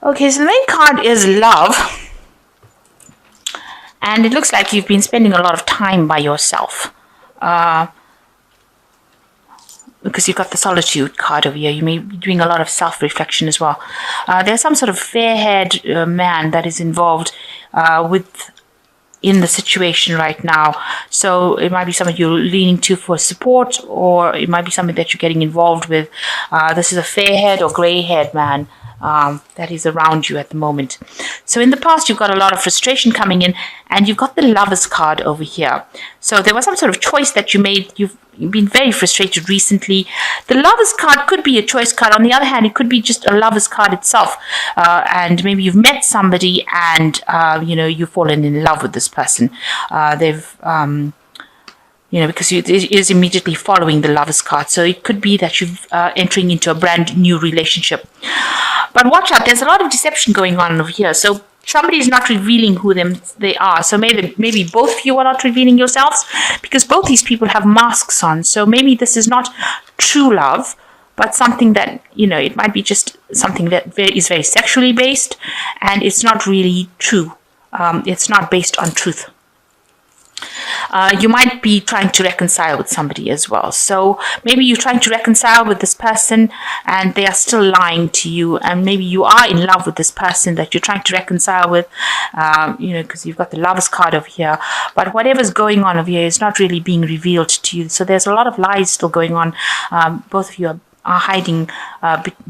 Okay, so the main card is love. And it looks like you've been spending a lot of time by yourself. Because you've got the solitude card over here. You may be doing a lot of self-reflection as well. There's some sort of fair-haired man that is involved in the situation right now. So it might be something you're leaning to for support, or it might be something that you're getting involved with. This is a fair-haired or grey-haired man that is around you at the moment. So in the past, you've got a lot of frustration coming in, and you've got the Lovers card over here. So there was some sort of choice that you made. You've been very frustrated recently. The Lovers card could be a choice card. On the other hand, it could be just a Lovers card itself. And maybe you've met somebody and, you've fallen in love with this person. Because it is immediately following the Lovers card. So it could be that you're entering into a brand new relationship. But watch out, there's a lot of deception going on over here. So somebody is not revealing who they are. So maybe both of you are not revealing yourselves, because both these people have masks on. So maybe this is not true love, but something that, it might be just something that is very sexually based, and it's not really true. It's not based on truth. You might be trying to reconcile with somebody as well. So maybe you're trying to reconcile with this person and they are still lying to you. And maybe you are in love with this person that you're trying to reconcile with, because you've got the Lovers card over here. But whatever's going on over here is not really being revealed to you. So there's a lot of lies still going on. Both of you are hiding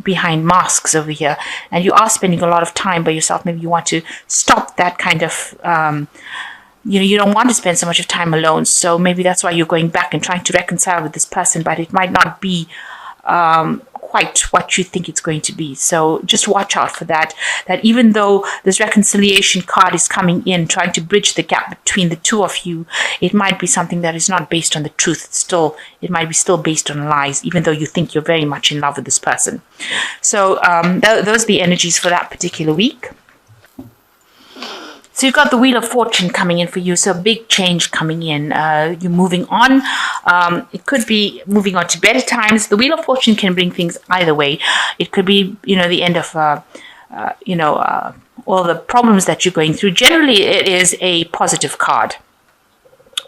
behind masks over here. And you are spending a lot of time by yourself. Maybe you want to stop that kind of... you don't want to spend so much of time alone. So maybe that's why you're going back and trying to reconcile with this person, but it might not be quite what you think it's going to be. So just watch out for that even though this reconciliation card is coming in, trying to bridge the gap between the two of you, it might be something that is not based on the truth. It might be still based on lies, even though you think you're very much in love with this person. So those are the energies for that particular week. So you've got the Wheel of Fortune coming in for you. So a big change coming in. You're moving on. It could be moving on to better times. The Wheel of Fortune can bring things either way. It could be, the end of, all the problems that you're going through. Generally, it is a positive card.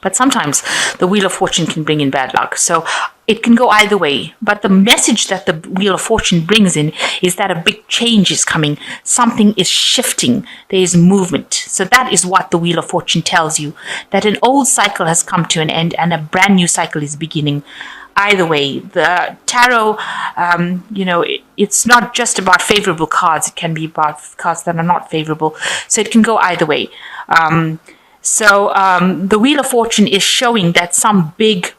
But sometimes the Wheel of Fortune can bring in bad luck. So it can go either way. But the message that the Wheel of Fortune brings in is that a big change is coming. Something is shifting. There is movement. So that is what the Wheel of Fortune tells you. That an old cycle has come to an end and a brand new cycle is beginning. Either way, the tarot, it's not just about favorable cards. It can be about cards that are not favorable. So it can go either way. So the Wheel of Fortune is showing that some big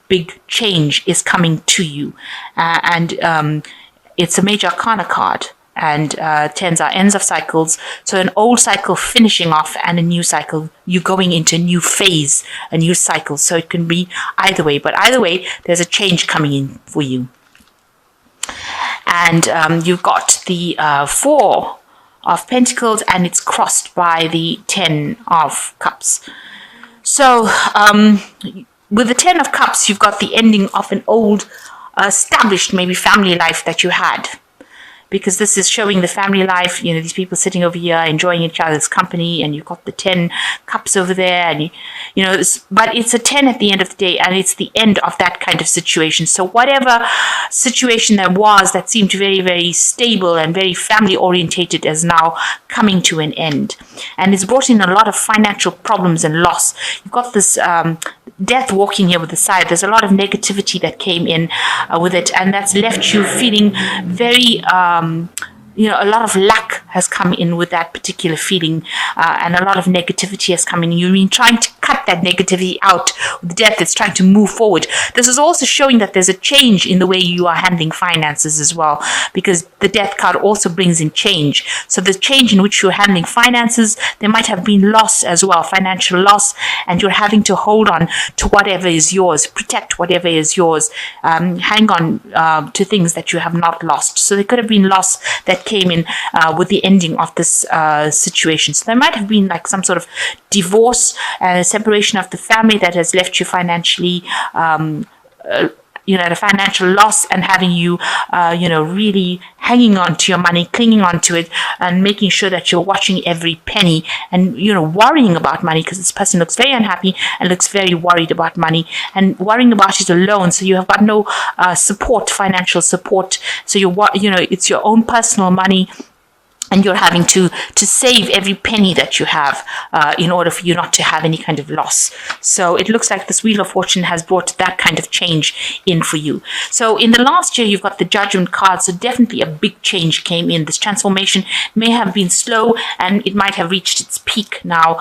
change is coming to you. And it's a major arcana card. And tens are ends of cycles. So an old cycle finishing off and a new cycle. You're going into a new phase, a new cycle. So it can be either way. But either way, there's a change coming in for you. And you've got the 4 of Pentacles, and it's crossed by the 10 of Cups. So with the 10 of Cups, you've got the ending of an old established maybe family life that you had, because this is showing the family life, these people sitting over here enjoying each other's company, and you've got the 10 cups over there, and but it's a 10 at the end of the day, and it's the end of that kind of situation. So whatever situation there was that seemed very, very stable and very family orientated is now coming to an end, and it's brought in a lot of financial problems and loss. You've got this death walking here with the side. There's a lot of negativity that came in with it, and that's left you feeling very a lot of lack has come in with that particular feeling, and a lot of negativity has come in. You've been trying to cut that negativity out with death that's trying to move forward. This is also showing that there's a change in the way you are handling finances as well, because the death card also brings in change. So the change in which you're handling finances, there might have been loss as well, financial loss, and you're having to hold on to whatever is yours, protect whatever is yours, hang on to things that you have not lost. So there could have been loss that came in with the ending of this situation. So there might have been like some sort of divorce and a separation of the family that has left you financially at a financial loss, and having you, really hanging on to your money, clinging on to it, and making sure that you're watching every penny, and, worrying about money, because this person looks very unhappy and looks very worried about money, and worrying about it alone. So you have got no support, financial support. So it's your own personal money, and you're having to save every penny that you have in order for you not to have any kind of loss. So it looks like this Wheel of Fortune has brought that kind of change in for you. So in the last year, you've got the Judgment card. So definitely a big change came in. This transformation may have been slow, and it might have reached its peak now.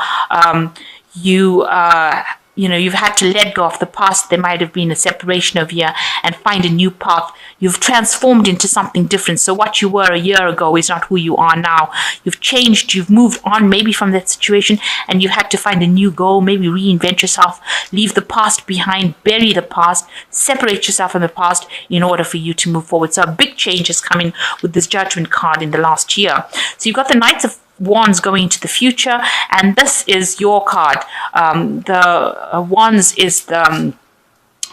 You've had to let go of the past. There might have been a separation over here, and find a new path. You've transformed into something different. So what you were a year ago is not who you are now. You've changed. You've moved on maybe from that situation, and you had to find a new goal, maybe reinvent yourself, leave the past behind, bury the past, separate yourself from the past in order for you to move forward. So a big change is coming with this Judgment card in the last year. So you've got the Knights of Wands going into the future, and this is your card. The Wands is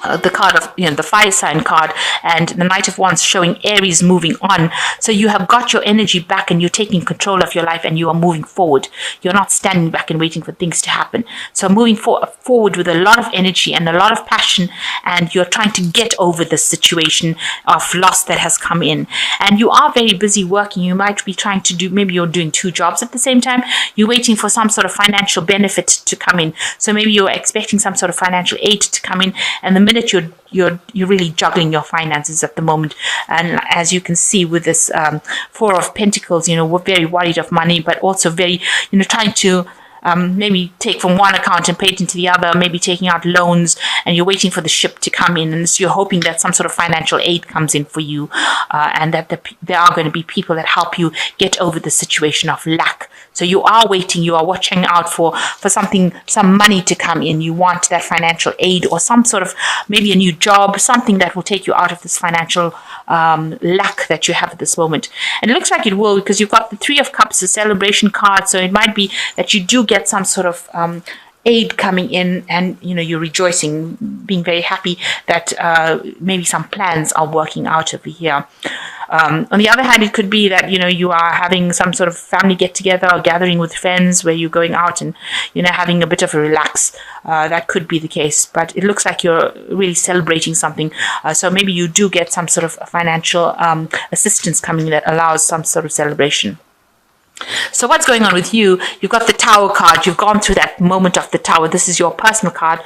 the card of the fire sign card, and the Knight of Wands showing Aries moving on. So you have got your energy back, and you're taking control of your life, and you are moving forward. You're not standing back and waiting for things to happen. So moving forward with a lot of energy and a lot of passion, and you're trying to get over this situation of loss that has come in. And you are very busy working. You might be trying to do, maybe you're doing 2 jobs at the same time. You're waiting for some sort of financial benefit to come in. So maybe you're expecting some sort of financial aid to come in, and the minute you're really juggling your finances at the moment. And as you can see with this 4 of Pentacles, we're very worried of money, but also very, trying to maybe take from one account and pay it into the other, maybe taking out loans, and you're waiting for the ship to come in, and so you're hoping that some sort of financial aid comes in for you, and that there are going to be people that help you get over the situation of lack. So you are waiting, you are watching out for some money to come in. You want that financial aid, or some sort of, maybe a new job, something that will take you out of this financial lack that you have at this moment. And it looks like it will, because you've got the 3 of Cups, the celebration card. So it might be that you do get some sort of aid coming in, and you're rejoicing, being very happy that maybe some plans are working out over here. On the other hand, it could be that you are having some sort of family get together or gathering with friends, where you're going out and having a bit of a relax. That could be the case, but it looks like you're really celebrating something. So maybe you do get some sort of financial assistance coming that allows some sort of celebration. So what's going on with you? You've got the Tower card. You've gone through that moment of the Tower. This is your personal card.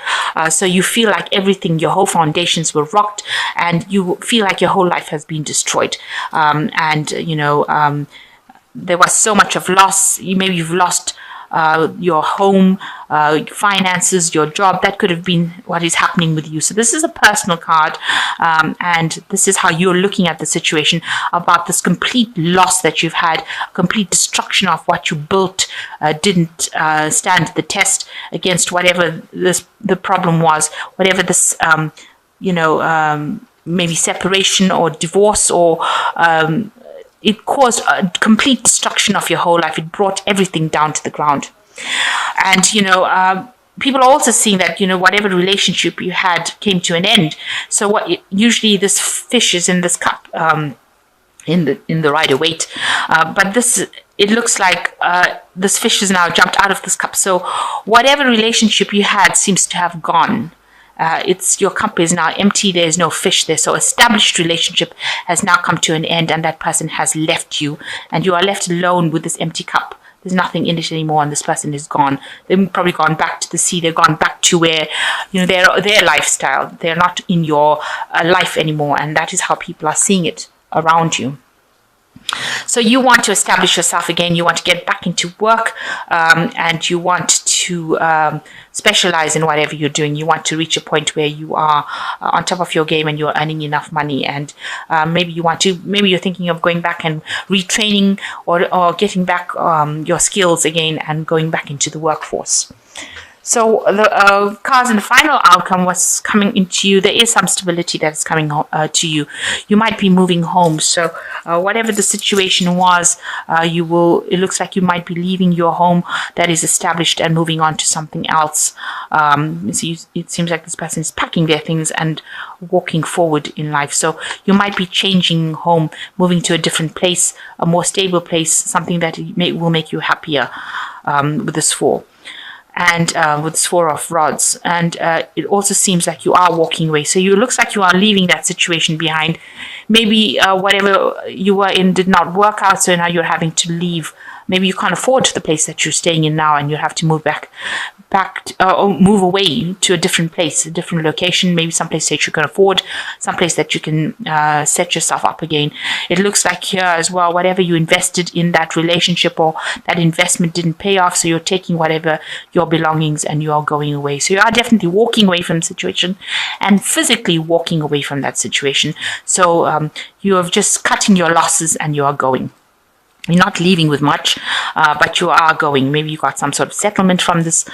So you feel like everything, your whole foundations were rocked, and you feel like your whole life has been destroyed. There was so much of loss. Maybe you've lost your home, finances, your job. That could have been what is happening with you. So this is a personal card, and this is how you're looking at the situation, about this complete loss that you've had, complete destruction of what you built, didn't stand the test against whatever the problem was, whatever this, maybe separation or divorce, or it caused a complete destruction of your whole life. It brought everything down to the ground. And, people are also seeing that, whatever relationship you had came to an end. So usually this fish is in this cup, in the Rider-Waite. But it looks like this fish has now jumped out of this cup. So whatever relationship you had seems to have gone. Your cup is now empty. There's no fish there. So established relationship has now come to an end, and that person has left you, and you are left alone with this empty cup. There's nothing in it anymore, and this person is gone. They've probably gone back to the sea. They've gone back to where, their lifestyle. They're not in your life anymore, and that is how people are seeing it around you. So you want to establish yourself again. You want to get back into work, and you want to specialize in whatever you're doing. You want to reach a point where you are on top of your game, and you're earning enough money. And maybe you're thinking of going back and retraining, or getting back your skills again and going back into the workforce. So the cards in the final outcome was coming into you. There is some stability that's coming to you. You might be moving home. So whatever the situation was, you will. It looks like you might be leaving your home that is established and moving on to something else. It seems like this person is packing their things and walking forward in life. So you might be changing home, moving to a different place, a more stable place, something that will make you happier with this four. And with this Four of Rods, and it also seems like you are walking away. So it looks like you are leaving that situation behind. Maybe whatever you were in did not work out, so now you're having to leave. Maybe you can't afford the place that you're staying in now, and you have to move or move away to a different place, a different location, maybe someplace that you can afford, someplace that you can set yourself up again. It looks like here as well, whatever you invested in that relationship or that investment didn't pay off, so you're taking whatever your belongings and you are going away. So you are definitely walking away from the situation and physically walking away from that situation. So you have just cutting your losses and you are going. You're not leaving with much, but you are going. Maybe you got some sort of settlement from this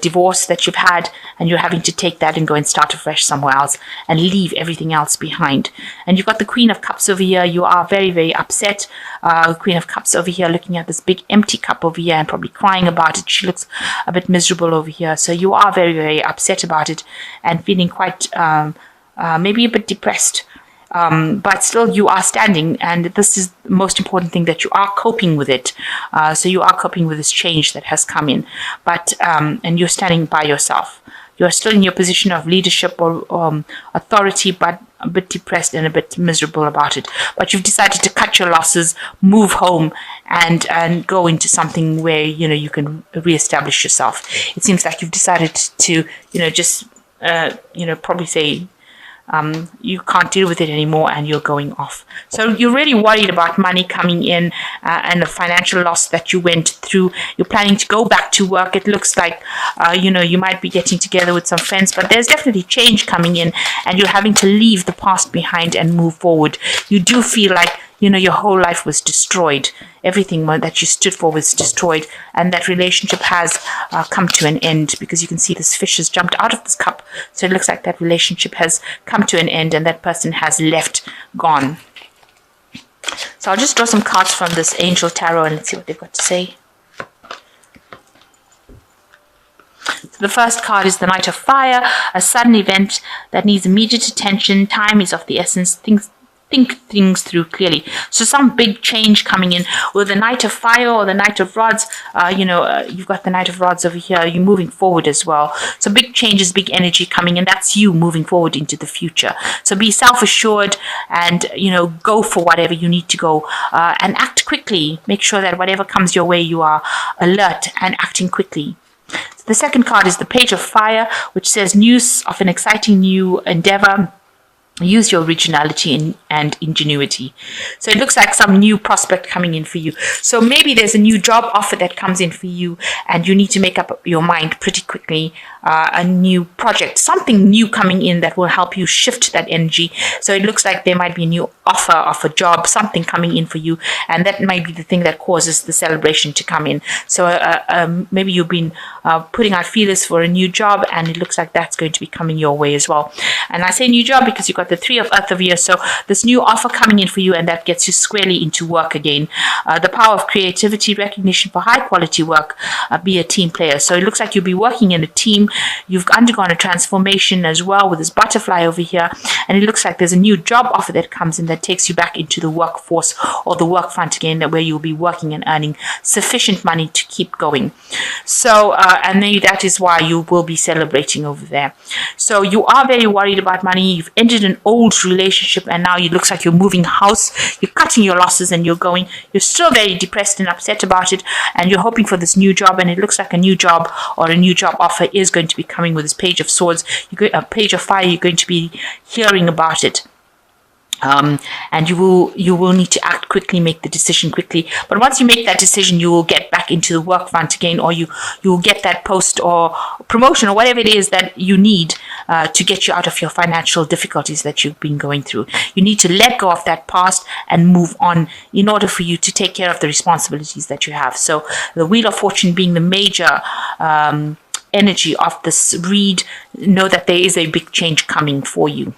divorce that you've had, and you're having to take that and go and start afresh somewhere else and leave everything else behind. And you've got the Queen of Cups over here. You are very, very upset. Queen of Cups over here looking at this big empty cup over here and probably crying about it. She looks a bit miserable over here. So you are very, very upset about it and feeling quite maybe a bit depressed. But still you are standing, and this is the most important thing, that you are coping with it. So you are coping with this change that has come in, but and you're standing by yourself. You're still in your position of leadership or authority, but a bit depressed and a bit miserable about it. But you've decided to cut your losses, move home, and go into something where you can reestablish yourself. It seems like you've decided to just probably say you can't deal with it anymore and you're going off. So you're really worried about money coming in and the financial loss that you went through. You're planning to go back to work. It looks like you might be getting together with some friends, but there's definitely change coming in and you're having to leave the past behind and move forward. You do feel like your whole life was destroyed. Everything that you stood for was destroyed, and that relationship has come to an end, because you can see this fish has jumped out of this cup. So it looks like that relationship has come to an end and that person has left, gone. So I'll just draw some cards from this Angel Tarot and let's see what they've got to say. So the first card is the Knight of Fire, a sudden event that needs immediate attention. Time is of the essence. Think things through clearly. So some big change coming in with the Knight of Fire or the Knight of Rods. You've got the Knight of Rods over here. You're moving forward as well. So big changes, big energy coming in. That's you moving forward into the future. So be self-assured and, go for whatever you need to go and act quickly. Make sure that whatever comes your way, you are alert and acting quickly. The second card is the Page of Fire, which says news of an exciting new endeavor. Use your originality and ingenuity. So it looks like some new prospect coming in for you. So maybe there's a new job offer that comes in for you and you need to make up your mind pretty quickly. A new project, something new coming in that will help you shift that energy. So it looks like there might be a new offer of a job, something coming in for you, and that might be the thing that causes the celebration to come in. So maybe you've been putting out feelers for a new job, and it looks like that's going to be coming your way as well. And I say new job because you've got the Three of Earth over here. So this new offer coming in for you, and that gets you squarely into work again. The power of creativity, recognition for high quality work, be a team player. So it looks like you'll be working in a team. You've undergone a transformation as well with this butterfly over here, and it looks like there's a new job offer that comes in that takes you back into the workforce or the work front again, where you'll be working and earning sufficient money to keep going. So and maybe that is why you will be celebrating over there. So you are very worried about money. You've ended an old relationship and now it looks like you're moving house. You're cutting your losses and you're going. You're still very depressed and upset about it, and you're hoping for this new job, and it looks like a new job or a new job offer is going to be coming with this Page of Swords. A Page of Fire, you're going to be hearing about it. And you will need to act quickly, make the decision quickly. But once you make that decision, you will get back into the work front again, or you will get that post or promotion or whatever it is that you need to get you out of your financial difficulties that you've been going through. You need to let go of that past and move on in order for you to take care of the responsibilities that you have. So the Wheel of Fortune being the major energy of this read, know that there is a big change coming for you.